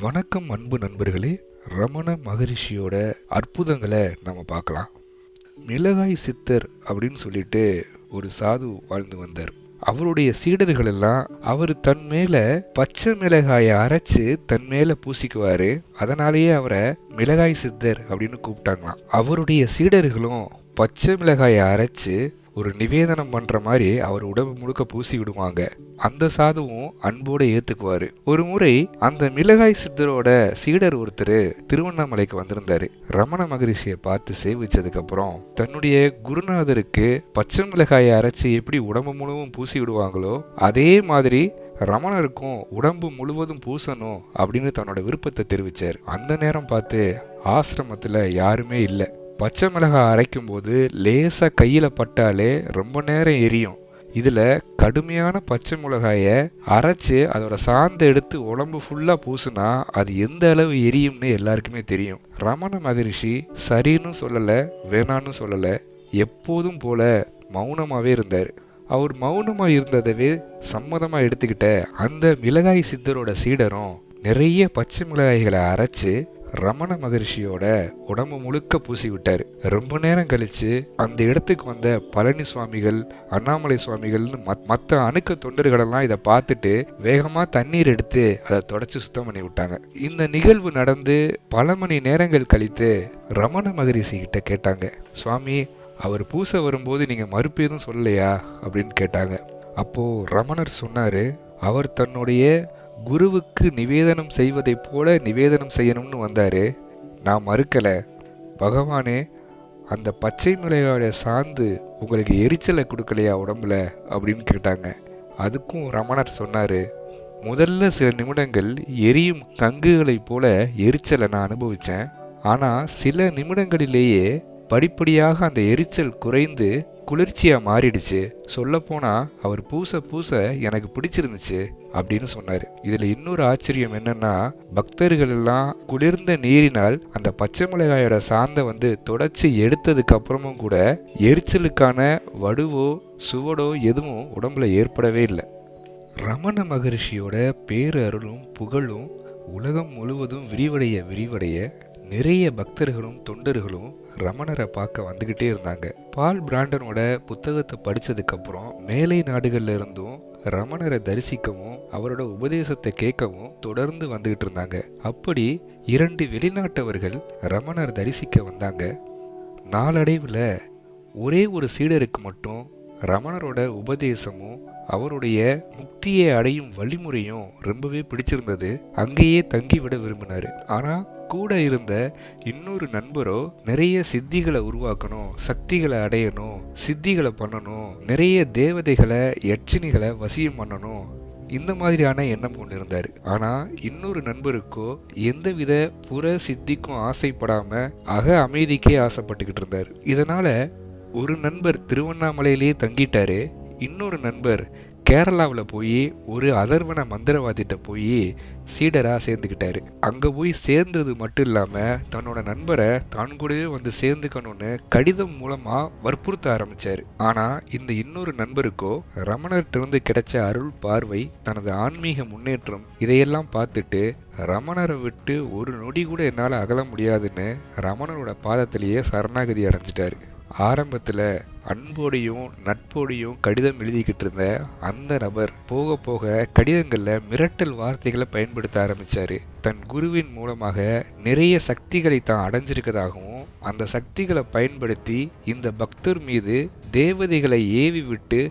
வணக்கம் அன்பு நண்பர்களே. ரமண மகரிஷியோட அற்புதங்களை நம்ம பார்க்கலாம். மிளகாய் சித்தர் அப்படின்னு சொல்லிட்டு ஒரு சாது வாழ்ந்து வந்தார். அவருடைய சீடர்கள் எல்லாம் அவர் தன் மேல பச்சை மிளகாயை அரைச்சு தன் மேல பூசிக்குவாரு. அதனாலேயே அவரை மிளகாய் சித்தர் அப்படின்னு கூப்பிட்டாங்களாம். அவருடைய சீடர்களும் பச்சை மிளகாயை அரைச்சு ஒரு நிவேதனம் பண்ற மாதிரி அவர் உடம்பு முழுக்க பூசி விடுவாங்க. அந்த சாதுவும் அன்போட ஏத்துக்குவாரு. ஒரு முறை அந்த மிளகாய் சித்தரோட சீடர் ஒருத்தர் திருவண்ணாமலைக்கு வந்திருந்தாரு. ரமண மகரிஷியை பார்த்து சேவிச்சதுக்கு அப்புறம் தன்னுடைய குருநாதருக்கு பச்சை மிளகாயை அரைச்சு எப்படி உடம்பு முழுவதும் பூசி விடுவாங்களோ அதே மாதிரி ரமணருக்கும் உடம்பு முழுவதும் பூசணும் அப்படின்னு தன்னோட விருப்பத்தை தெரிவிச்சார். அந்த நேரம் பார்த்து ஆசிரமத்துல யாருமே இல்லை. பச்சை மிளகாய் அரைக்கும் போது லேசா கையில பட்டாலே ரொம்ப நேரம் எரியும். இதுல கடுமையான பச்சை மிளகாய அரைச்சு அதோட சாந்த எடுத்து உடம்பு ஃபுல்லா பூசுனா அது எந்த அளவு எரியும்னு எல்லாருக்குமே தெரியும். ரமண மகரிஷி சரின்னு சொல்லல, வேணான்னு சொல்லல, எப்போதும் போல மௌனமாவே இருந்தார். அவர் மௌனமா இருந்ததவே சம்மதமா எடுத்துக்கிட்ட அந்த மிளகாய் சித்தரோட சீடரும் நிறைய பச்சை மிளகாய்களை அரைச்சு ரமண மகரிஷியோட உடம்பு முழுக்க பூசி விட்டாரு. ரொம்ப நேரம் கழிச்சு அந்த இடத்துக்கு வந்த பழனி சுவாமிகள், அண்ணாமலை சுவாமிகள்னு மற்ற அணுக்க தொண்டர்களெல்லாம் இதை பார்த்துட்டு வேகமா தண்ணீர் எடுத்து அதை தொடச்சு சுத்தம் பண்ணி விட்டாங்க. இந்த நிகழ்வு நடந்து பல மணி நேரங்கள் கழித்து ரமண மகரிஷி கிட்ட கேட்டாங்க, சுவாமி, அவர் பூச வரும்போது நீங்க மறுப்பு எதுவும் சொல்லலையா அப்படின்னு கேட்டாங்க. அப்போ ரமணர் சொன்னாரு, அவர் தன்னுடைய குருவுக்கு நிவேதனம் செய்வதை போல நிவேதனம் செய்யணும்னு வந்தாரு. நான் மறுக்கல. பகவானே, அந்த பச்சை மிளகாய சார்ந்து உங்களுக்கு எரிச்சலை கொடுக்கலையா உடம்புல அப்படின்னு கேட்டாங்க. அதுக்கும் ரமணர் சொன்னாரு, முதல்ல சில நிமிடங்கள் எரியும் கங்குகளை போல எரிச்சலை நான் அனுபவிச்சேன். ஆனா சில நிமிடங்களிலேயே படிப்படியாக அந்த எரிச்சல் குறைந்து குளிர்ச்சியா மாறிடுச்சு. சொல்ல போனா அவர் பூச பூச எனக்கு பிடிச்சிருந்துச்சு அப்படின்னு சொன்னாரு. இதுல இன்னொரு ஆச்சரியம் என்னன்னா, பக்தர்கள் எல்லாம் குளிர்ந்த நீரினால் அந்த பச்சை மிளகாயோட சாந்த தொடச்சி எடுத்ததுக்கு அப்புறமும் கூட எரிச்சலுக்கான வடுவோ சுவடோ எதுவும் உடம்புல ஏற்படவே இல்லை. ரமண மகரிஷியோட பேரருளும் புகழும் உலகம் முழுவதும் விரிவடைய நிறைய பக்தர்களும் தொண்டர்களும் ரமணரை பார்க்க வந்துகிட்டே இருந்தாங்க. பால் பிராண்டனோட புத்தகத்தை படிச்சதுக்கு அப்புறம் மேலை நாடுகள்ல இருந்தும் ரமணரை தரிசிக்கவும் அவரோட உபதேசத்தை கேட்கவும் தொடர்ந்து வந்துகிட்டு இருந்தாங்க. அப்படி 2 வெளிநாட்டவர்கள் ரமணர் தரிசிக்க வந்தாங்க. நாளடைவில் ஒரே ஒரு சீடருக்கு மட்டும் ரமணரோட உபதேசமும் அவருடைய முக்தியை அடையும் வழிமுறையும் ரொம்பவே பிடிச்சிருந்தது. அங்கேயே தங்கிவிட விரும்பினாரு. ஆனா கூட இருந்த இன்னொரு நண்பரோ நிறைய சித்திகளை உருவாக்கணும், சக்திகளை அடையணும், சித்திகளை பண்ணணும், நிறைய தேவதைகளை யட்சினிகளை வசியம் பண்ணணும், இந்த மாதிரியான எண்ணம் கொண்டிருந்தார். ஆனா இன்னொரு நண்பருக்கோ எந்தவித புற சித்திக்கும் ஆசைப்படாம அக அமைதிக்கே ஆசைப்பட்டுக்கிட்டு இருந்தார். இதனால ஒரு நண்பர் திருவண்ணாமலையிலேயே தங்கிட்டாரு. இன்னொரு நண்பர் கேரளாவில் போய் ஒரு அதர்வன மந்திரவாதிட்ட போய் சீடராக சேர்ந்துக்கிட்டாரு. அங்கே போய் சேர்ந்தது மட்டும் இல்லாமல் தன்னோட நண்பரை தான் கூடவே சேர்ந்துக்கணும்னு கடிதம் மூலமாக வற்புறுத்த ஆரம்பித்தார். ஆனால் இந்த இன்னொரு நண்பருக்கோ ரமணர்கிட்ட கிடைச்ச அருள் பார்வை, தனது ஆன்மீக முன்னேற்றம் இதையெல்லாம் பார்த்துட்டு ரமணரை விட்டு ஒரு நொடி கூட என்னால் அகல முடியாதுன்னு ரமணரோட பாதத்திலேயே சரணாகதி அடைஞ்சிட்டாரு. ஆரம்பத்தில் அன்போடையும் நட்போடையும் கடிதம் எழுதிக்கிட்டு இருந்த அந்த நபர் போக போக கடிதங்களில் மிரட்டல் வார்த்தைகளை பயன்படுத்த ஆரம்பித்தார். தன் குருவின் மூலமாக நிறைய சக்திகளை தான் அடைஞ்சிருக்கதாகவும் அந்த சக்திகளை பயன்படுத்தி இந்த பக்தர் மீது தேவதைகளை ஏவி விட்டு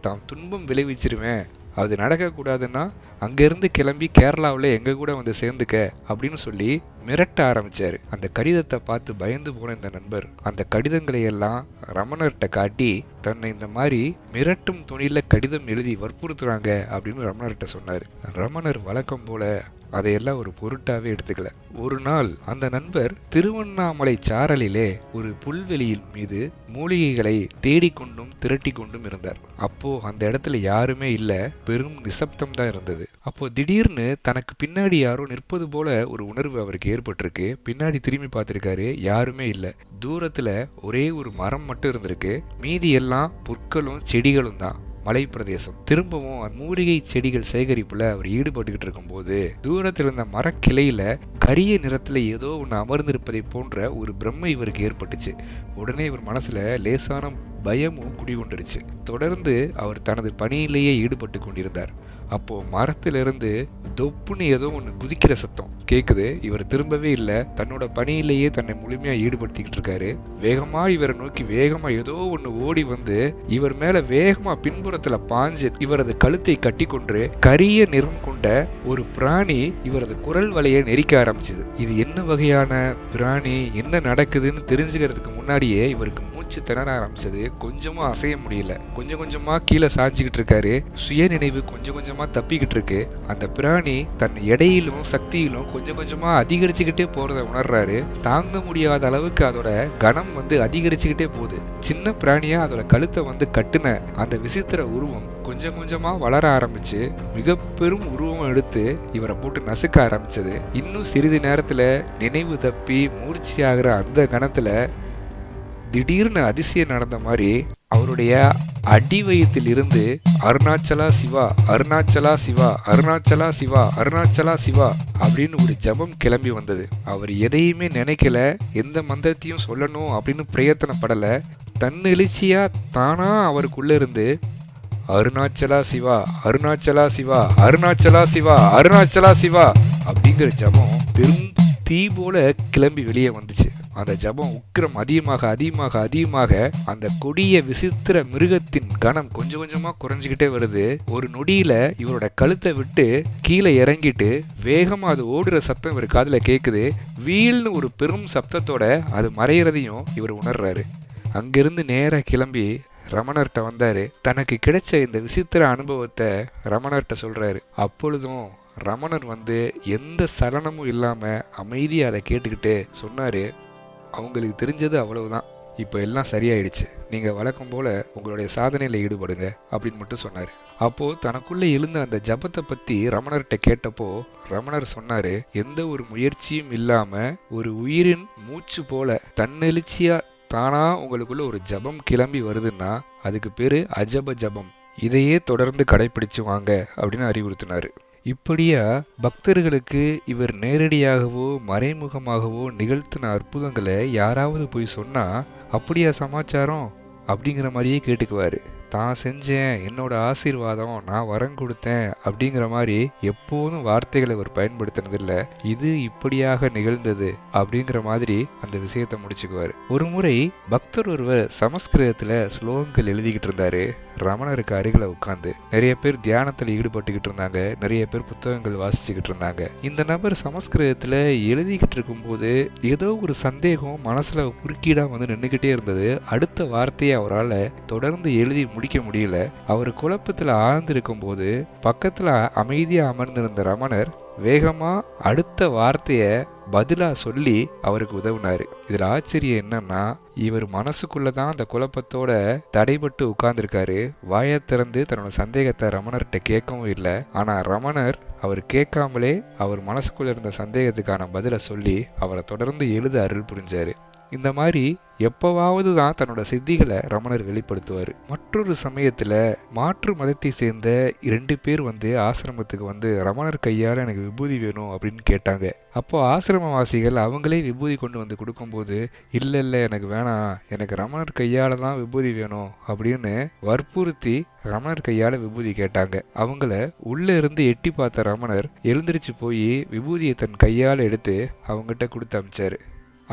தாம் துன்பம் விளைவிச்சிருவேன், அது நடக்கக்கூடாதுன்னா அங்கேருந்து கிளம்பி கேரளாவில் எங்கள் கூட சேர்ந்துக்க அப்படின்னு சொல்லி மிரட்ட ஆரம்பித்தார். அந்த கடிதத்தை பார்த்து பயந்து போன இந்த நண்பர் அந்த கடிதங்களை எல்லாம் ரமணர்கிட்ட காட்டி தன்னை இந்த மாதிரி மிரட்டும் துணியில் கடிதம் எழுதி வற்புறுத்துறாங்க அப்படின்னு ரமணர்கிட்ட சொன்னார். ரமணர் வழக்கம் போல அதையெல்லாம் ஒரு பொருட்டாவே எடுத்துக்கல. ஒரு நாள் அந்த நண்பர் திருவண்ணாமலை சாரலிலே ஒரு புல்வெளியின் மீது மூலிகைகளை தேடிக்கொண்டும் திரட்டி கொண்டும் இருந்தார். அப்போ அந்த இடத்துல யாருமே இல்ல, பெரும் நிசப்தம் தான் இருந்தது. அப்போ திடீர்னு தனக்கு பின்னாடி யாரோ நிற்பது போல ஒரு உணர்வு அவருக்கு ஏற்பட்டிருக்கு. பின்னாடி திரும்பி பார்த்திருக்காரு, யாருமே இல்ல. தூரத்துல ஒரே ஒரு மரம் மட்டும் இருந்திருக்கு. மீதி எல்லாம் புற்களும் செடிகளும் தான். மலை பிரதேசம். திரும்பவும் மூலிகை செடிகள் சேகரிப்புல அவர் ஈடுபட்டுக்கிட்டு இருக்கும்போது தூரத்தில் இருந்த மரக்கிளையில கரிய நிறத்துல ஏதோ ஒன்று அமர்ந்திருப்பதை போன்ற ஒரு பிரம்மை இவருக்கு ஏற்பட்டுச்சு. உடனே இவர் மனசுல லேசான பயமும் குடிகொண்டுருச்சு. தொடர்ந்து அவர் தனது பணியிலேயே ஈடுபட்டு கொண்டிருந்தார். அப்போ மரத்திலிருந்து தொப்புன்னு ஏதோ ஒன்று குதிக்கிற சத்தம் கேக்குது. இவர் திரும்பவே இல்லை, தன்னோட பணியிலேயே தன்னை முழுமையா ஈடுபடுத்திக்கிட்டு இருக்காரு. வேகமா இவரை நோக்கி வேகமா ஏதோ ஒன்று ஓடி வந்து இவர் மேல வேகமா பின்புறத்துல பாஞ்சு இவரது கழுத்தை கட்டி கொண்டு கரிய நிறம் கொண்ட ஒரு பிராணி இவரது குரல் வலையை நெரிக்க ஆரம்பிச்சது. இது என்ன வகையான பிராணி, என்ன நடக்குதுன்னு தெரிஞ்சுக்கிறதுக்கு முன்னாடியே இவருக்கு மூச்சு திணற ஆரம்பிச்சது. கொஞ்சமா அசைய முடியல, கொஞ்சம் கொஞ்சமா கீழே சாஞ்சுக்கிட்டு இருக்காரு. சுய நினைவு கொஞ்சம் கொஞ்சமா தப்பிக்கிட்டு இருக்கு. அந்த பிராணி தன் எடையிலும் சக்தியிலும் கொஞ்சம் கொஞ்சமா அதிகரிச்சுக்கிட்டே போறத உணர்றாரு. தாங்க முடியாத அளவுக்கு அதோட கனம் அதிகரிச்சுக்கிட்டே போகுது. சின்ன பிராணியா அதோட கழுத்தை கட்டுன அந்த விசித்திர உருவம் கொஞ்சம் கொஞ்சமா வளர ஆரம்பிச்சு மிக பெரும் உருவம் எடுத்து இவரை போட்டு நசுக்க ஆரம்பிச்சது. இன்னும் சிறிது நேரத்துல நினைவு தப்பி மூர்ச்சி ஆகிற அந்த கணத்துல திடீர்னு அதிசயம் நடந்த மாதிரி அவருடைய அடி வயிற்றில் இருந்து அருணாச்சலா சிவா, அருணாச்சலா சிவா, அருணாச்சலா சிவா, அருணாச்சலா சிவா அப்படின்னு ஒரு ஜபம் கிளம்பி வந்தது. அவர் எதையுமே நினைக்கல, எந்த மந்திரத்தையும் சொல்லணும் அப்படின்னு பிரயத்தனப்படல. தன்னெழுச்சியா தானா அவருக்குள்ள இருந்து அருணாச்சலா சிவா, அருணாச்சலா சிவா, அருணாச்சலா சிவா, அருணாச்சலா சிவா அப்படிங்கிற ஜபம் பெரும் தீ போல கிளம்பி வெளியே வந்துச்சு. அந்த ஜபம் உக்கிரம் அதிகமாக அதிகமாக அதிகமாக அந்த கொடிய விசித்திர மிருகத்தின் கனம் கொஞ்சம் கொஞ்சமா குறைஞ்சிக்கிட்டே வருது. ஒரு நொடியில இவரோட கழுத்தை விட்டு கீழே இறங்கிட்டு வேகமா அது ஓடுற சத்தம் இவர் காதுல கேக்குது. வீல்னு ஒரு பெரும் சப்தத்தோட அது மறைகிறதையும் இவர் உணர்றாரு. அங்கிருந்து நேர கிளம்பி ரமணர்கிட்ட வந்தாரு. தனக்கு கிடைச்ச இந்த விசித்திர அனுபவத்தை ரமணர்கிட்ட சொல்றாரு. அப்பொழுதும் ரமணர் எந்த சலனமும் இல்லாம அமைதியா அதை கேட்டுக்கிட்டு சொன்னாரு, அவங்களுக்கு தெரிஞ்சது அவ்வளவுதான், இப்போ எல்லாம் சரியாயிடுச்சு, நீங்க வழக்கம் போல உங்களுடைய சாதனையில ஈடுபடுங்க அப்படின்னு மட்டும் சொன்னாரு. அப்போ தனக்குள்ள எழுந்த அந்த ஜபத்தை பத்தி ரமணர்கிட்ட கேட்டப்போ ரமணர் சொன்னாரு, எந்த ஒரு முயற்சியும் இல்லாம ஒரு உயிரின் மூச்சு போல தன்னெழுச்சியா தானா உங்களுக்குள்ள ஒரு ஜபம் கிளம்பி வருதுன்னா அதுக்கு பேரு அஜப ஜபம். இதையே தொடர்ந்து கடைபிடிச்சு வாங்க அப்படின்னு அறிவுறுத்தினாரு. இப்படியா பக்தர்களுக்கு இவர் நேரடியாகவோ மறைமுகமாகவோ நிகழ்த்தின அற்புதங்களை யாராவது போய் சொன்னா அப்படியா சமாச்சாரம் அப்படிங்கிற மாதிரியே கேட்டுக்குவாரு. தான் செஞ்சேன், என்னோட ஆசீர்வாதம், நான் வரம் கொடுத்தேன் அப்படிங்கிற மாதிரி எப்போதும் வார்த்தைகளை அவர் பயன்படுத்தினதில்லை. இது இப்படியாக நிகழ்ந்தது அப்படிங்கிற மாதிரி அந்த விஷயத்தை முடிச்சுக்குவார். ஒரு முறை பக்தர் ஒருவர் சமஸ்கிருதத்துல ஸ்லோகங்கள் எழுதிக்கிட்டு இருந்தாரு. ரமணருக்கு அருகில உட்கார்ந்து நிறைய பேர் தியானத்தில் ஈடுபட்டுக்கிட்டு இருந்தாங்க, நிறைய பேர் புத்தகங்கள் வாசிச்சுக்கிட்டு இருந்தாங்க. இந்த நபர் சமஸ்கிருதத்துல எழுதிக்கிட்டு இருக்கும்போது ஏதோ ஒரு சந்தேகம் மனசுல குறுக்கீடா நின்றுகிட்டே இருந்தது. அடுத்த வார்த்தையை அவரால் தொடர்ந்து எழுதி முடிக்க முடியல. அவர் குழப்பத்துல ஆழ்ந்திருக்கும் போது பக்கத்துல அமைதியா அமர்ந்திருந்த ரமணர் வேகமா அடுத்த வார்த்தைய பதிலா சொல்லி அவருக்கு உதவினாரு. இதுல ஆச்சரியம் என்னன்னா, இவர் மனசுக்குள்ளதான் அந்த குழப்பத்தோட தடைபட்டு உட்கார்ந்துருக்காரு. வாயை திறந்து தன்னோட சந்தேகத்தை ரமணர்கிட்ட கேட்கவும் இல்லை. ஆனா ரமணர் அவர் கேட்காமலே அவர் மனசுக்குள்ள இருந்த சந்தேகத்துக்கான பதிலை சொல்லி அவரை தொடர்ந்து எழுத அருள் புரிஞ்சாரு. இந்த மாதிரி எப்பவாவது தான் தன்னோட சித்திகளை ரமணர் வெளிப்படுத்துவார். மற்றொரு சமயத்தில் மாற்று மதத்தை சேர்ந்த 2 பேர் ஆசிரமத்துக்கு ரமணர் கையால் எனக்கு விபூதி வேணும் அப்படின்னு கேட்டாங்க. அப்போ ஆசிரமவாசிகள் அவங்களே விபூதி கொண்டு கொடுக்கும்போது இல்லை எனக்கு வேணாம், எனக்கு ரமணர் கையால் தான் விபூதி வேணும் அப்படின்னு வற்புறுத்தி ரமணர் கையால் விபூதி கேட்டாங்க. அவங்கள உள்ளே இருந்து எட்டி பார்த்த ரமணர் எழுந்திரிச்சு போய் விபூதியை தன் கையால் எடுத்து அவங்ககிட்ட கொடுத்து அமிச்சாரு.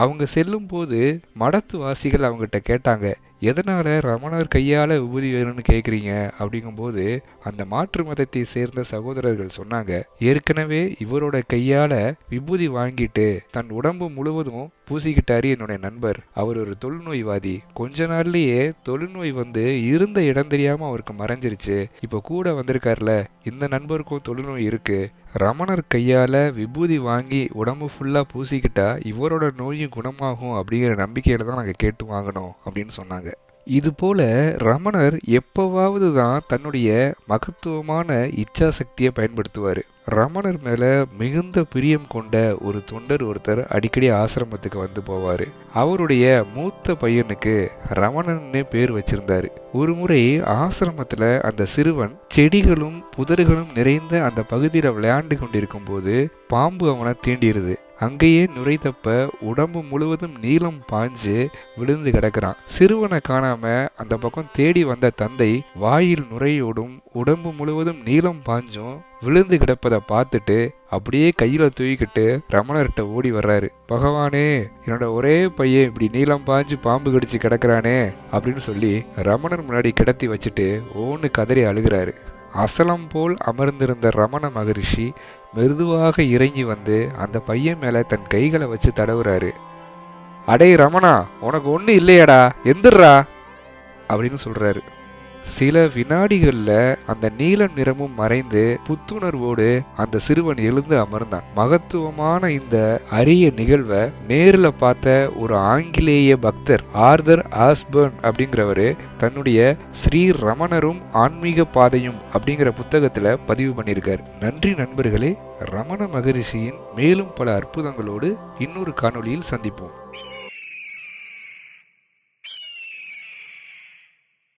அவங்க செல்லும் போது மடத்து வாசிகள் அவங்ககிட்ட கேட்டாங்க, எதனால ரமணர் கையால விபூதி வேணும்னு கேட்குறீங்க அப்படிங்கும்போது அந்த மாற்று மதத்தை சேர்ந்த சகோதரர்கள் சொன்னாங்க, ஏற்கனவே இவரோட கையால விபூதி வாங்கிட்டு தன் உடம்பு முழுவதும் பூசிக்கிட்டாரு என்னுடைய நண்பர். அவர் ஒரு தொழுநோய்வாதி. கொஞ்ச நாள்லயே தொழுநோய் இருந்த இடம் தெரியாம அவருக்கு மறைஞ்சிருச்சு. இப்போ கூட வந்திருக்காருல, இந்த நண்பருக்கும் தொழுநோய் இருக்கு. ரமணர் கையால விபூதி வாங்கி உடம்பு ஃபுல்லா பூசிக்கிட்டா இவரோட நோயும் குணமாகும் அப்படிங்கிற நம்பிக்கையில தான் நாங்கள் கேட்டு வாங்கணும் அப்படின்னு சொன்னாங்க. இது போல ரமணர் எப்பவாவது தான் தன்னுடைய மகத்துவமான இச்சா சக்தியை பயன்படுத்துவார். ரமணர் மேல மிகுந்த பிரியம் கொண்ட ஒரு தொண்டர் ஒருத்தர் அடிக்கடி ஆசிரமத்துக்கு வந்து போவார். அவருடைய மூத்த பையனுக்கு ரமணன்னு பேர் வச்சிருந்தாரு. ஒரு முறை ஆசிரமத்துல அந்த சிறுவன் செடிகளும் புதர்களும் நிறைந்த அந்த பகுதியில் விளையாண்டு கொண்டிருக்கும் போது பாம்பு அவனை தீண்டிருது. அங்கேயே நுரை தப்ப உடம்பு முழுவதும் நீளம் பாய்ஞ்சு விழுந்து கிடக்கிறான். சிறுவனை காணாம அந்த பக்கம் தேடி வந்த தந்தை வாயில் நுரையோடும் உடம்பு முழுவதும் நீளம் பாஞ்சும் விழுந்து கிடப்பதை பார்த்துட்டு அப்படியே கையில தூக்கிட்டு ரமணர்கிட்ட ஓடி வர்றாரு. பகவானே, என்னோட ஒரே பையன் இப்படி நீளம் பாஞ்சு பாம்பு கடிச்சு கிடக்குறானே அப்படின்னு சொல்லி ரமணர் முன்னாடி கிடத்தி வச்சுட்டு ஓன்னு கதறி அழுகிறாரு. அசலம் போல் அமர்ந்திருந்த ரமண மகரிஷி மெதுவாக இறங்கி வந்து அந்த பையன் மேல தன் கைகளை வச்சு தடவுறாரு. அடே ரமணா, உனக்கு ஒண்ணு இல்லையாடா, எந்திரா அப்படின்னு சொல்றாரு. சில வினாடிகள்ல அந்த நீல நிறமும் மறைந்து புத்துணர்வோடு அந்த சிறுவன் எழுந்து அமர்ந்தான். மகத்துவமான இந்த அரிய நிகழ்வை நேரில் பார்த்த ஒரு ஆங்கிலேய பக்தர் ஆர்தர் ஆஸ்பர்ன் அப்படிங்கிறவரு தன்னுடைய ஸ்ரீ ரமணரும் ஆன்மீக பாதையும் அப்படிங்கிற புத்தகத்துல பதிவு பண்ணியிருக்காரு. நன்றி நண்பர்களே. ரமண மகரிஷியின் மேலும் பல அற்புதங்களோடு இன்னொரு காணொளியில் சந்திப்போம்.